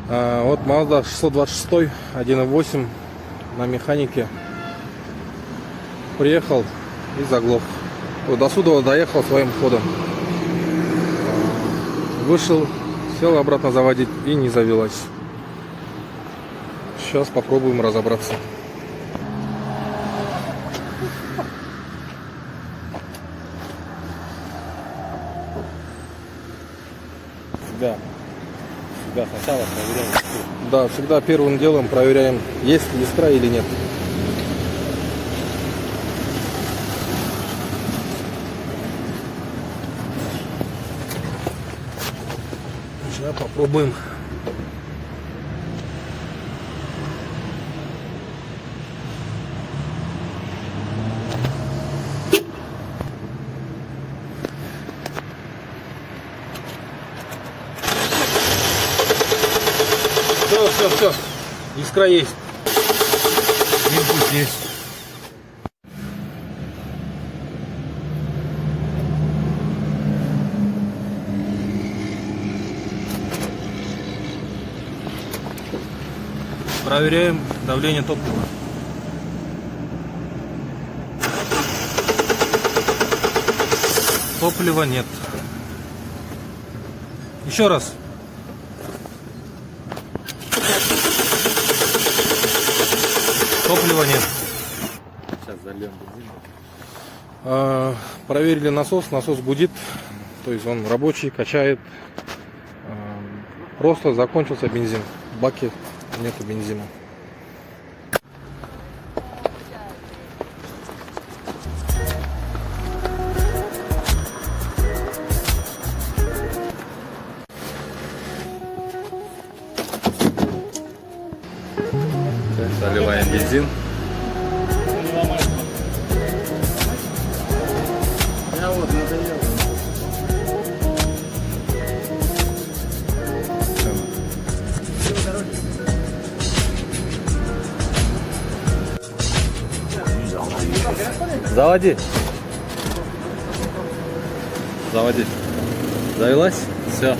Вот Mazda 626 1.8 на механике. Приехал и заглох. Вот до Судова доехал своим ходом. Вышел, сел обратно заводить и не завелась. Сейчас попробуем разобраться. Всегда сначала проверяем. Да, всегда первым делом проверяем, есть ли искра или нет. Сейчас попробуем. Все. Искра есть. Импульс есть. Проверяем давление топлива. Топлива нет. Еще раз. Топлива нет. Сейчас зальем бензин. Проверили насос. Насос гудит. То есть он рабочий, качает. Просто закончился бензин. В баке нету бензина. Заливаем бензин. Заводи. Заводи. Завелась? Все.